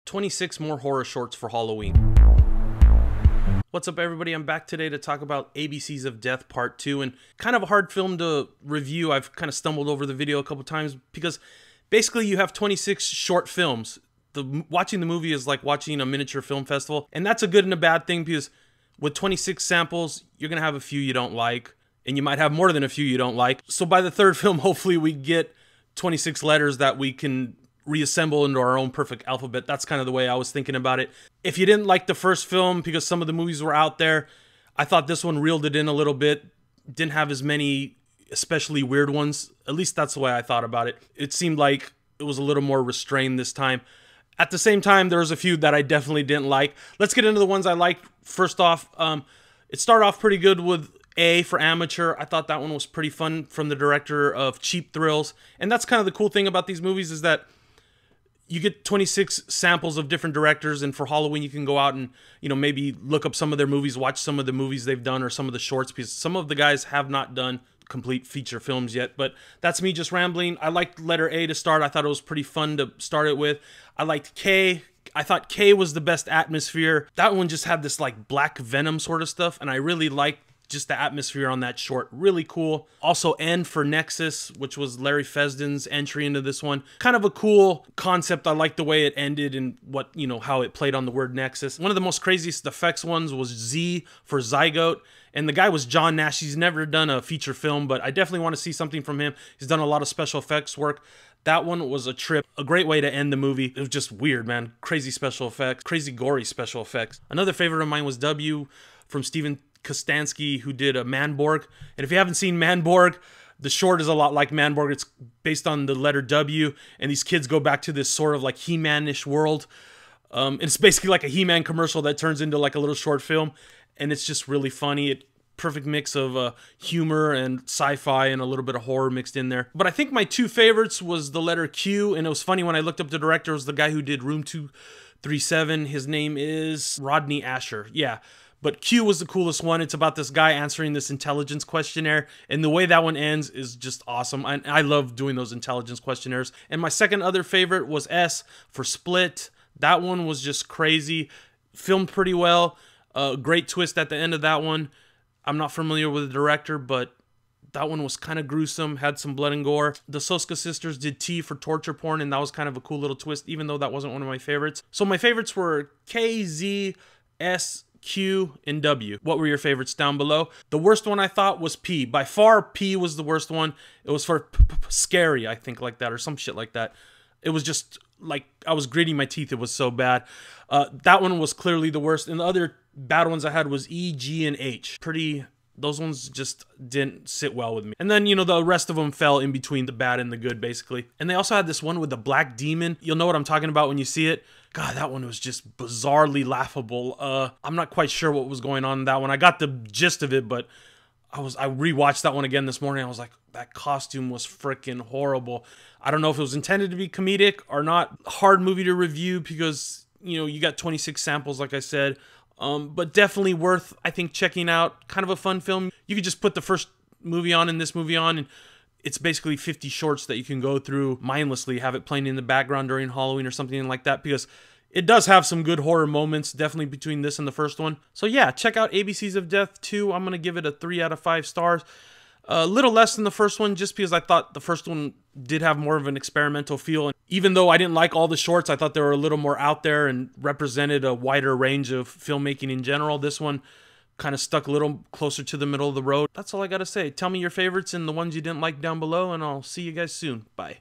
26 more horror shorts for Halloween. What's up, everybody? I'm back today to talk about ABCs of Death Part 2, and kind of a hard film to review. I've kind of stumbled over the video a couple times because basically you have 26 short films. Watching the movie is like watching a miniature film festival, and that's a good and a bad thing because with 26 samples, you're going to have a few you don't like, and you might have more than a few you don't like. So by the third film, hopefully we get 26 letters that we can reassemble into our own perfect alphabet. That's kind of the way I was thinking about it. If you didn't like the first film because some of the movies were out there, I thought this one reeled it in a little bit. Didn't have as many especially weird ones. At least that's the way I thought about it. It seemed like it was a little more restrained this time. At the same time, there was a few that I definitely didn't like. Let's get into the ones I liked. First off, it started off pretty good with A for Amateur. I thought that one was pretty fun, from the director of Cheap Thrills. And that's kind of the cool thing about these movies, is that you get 26 samples of different directors, and for Halloween you can go out and, you know, maybe look up some of their movies, watch some of the movies they've done, or some of the shorts, because some of the guys have not done complete feature films yet. But that's me just rambling. I liked letter A to start. I thought it was pretty fun to start it with. I liked K. I thought K was the best atmosphere. That one just had this like black venom sort of stuff, and I really liked just the atmosphere on that short. Really cool. Also N for Nexus, which was Larry Fessenden's entry into this one. Kind of a cool concept. I like the way it ended and what, you know, how it played on the word Nexus. One of the most craziest effects ones was Z for Zygote. And the guy was John Nash. He's never done a feature film, but I definitely want to see something from him. He's done a lot of special effects work. That one was a trip. A great way to end the movie. It was just weird, man. Crazy special effects. Crazy gory special effects. Another favorite of mine was W from Steven Kostanski, who did a Manborg. And if you haven't seen Manborg, the short is a lot like Manborg. It's based on the letter W, and these kids go back to this sort of like He-Man-ish world. It's basically like a He-Man commercial that turns into like a little short film, and it's just really funny. Perfect mix of humor and sci-fi and a little bit of horror mixed in there. But I think my two favorites was the letter Q, and it was funny when I looked up the director. It was the guy who did Room 237. His name is Rodney Ascher. Yeah. But Q was the coolest one. It's about this guy answering this intelligence questionnaire, and the way that one ends is just awesome. I love doing those intelligence questionnaires. And my second other favorite was S for Split. That one was just crazy. Filmed pretty well. Great twist at the end of that one. I'm not familiar with the director, but that one was kind of gruesome, had some blood and gore. The Soska sisters did T for torture porn, and that was kind of a cool little twist, even though that wasn't one of my favorites. So my favorites were K, Z, S, Q, and W. What were your favorites down below? The worst one I thought was P. By far, P was the worst one. It was for scary, I think, like that, or some shit like that. It was just like I was gritting my teeth. It was so bad. That one was clearly the worst. And the other bad ones I had was E, G, and H. Those ones just didn't sit well with me. And then, you know, the rest of them fell in between the bad and the good, basically. And they also had this one with the black demon. You'll know what I'm talking about when you see it. God, that one was just bizarrely laughable. I'm not quite sure what was going on in that one. I got the gist of it, but I rewatched that one again this morning. I was like, that costume was freaking horrible. I don't know if it was intended to be comedic or not. Hard movie to review because, you know, you got 26 samples, like I said. But definitely worth, I think, checking out. Kind of a fun film. You could just put the first movie on and this movie on, and it's basically 50 shorts that you can go through mindlessly, have it playing in the background during Halloween or something like that, because it does have some good horror moments, definitely between this and the first one. So yeah, check out ABCs of Death 2. I'm going to give it a 3 out of 5 stars. A little less than the first one, just because I thought the first one did have more of an experimental feel. And even though I didn't like all the shorts, I thought they were a little more out there and represented a wider range of filmmaking in general. This one kind of stuck a little closer to the middle of the road. That's all I got to say. Tell me your favorites and the ones you didn't like down below, and I'll see you guys soon. Bye.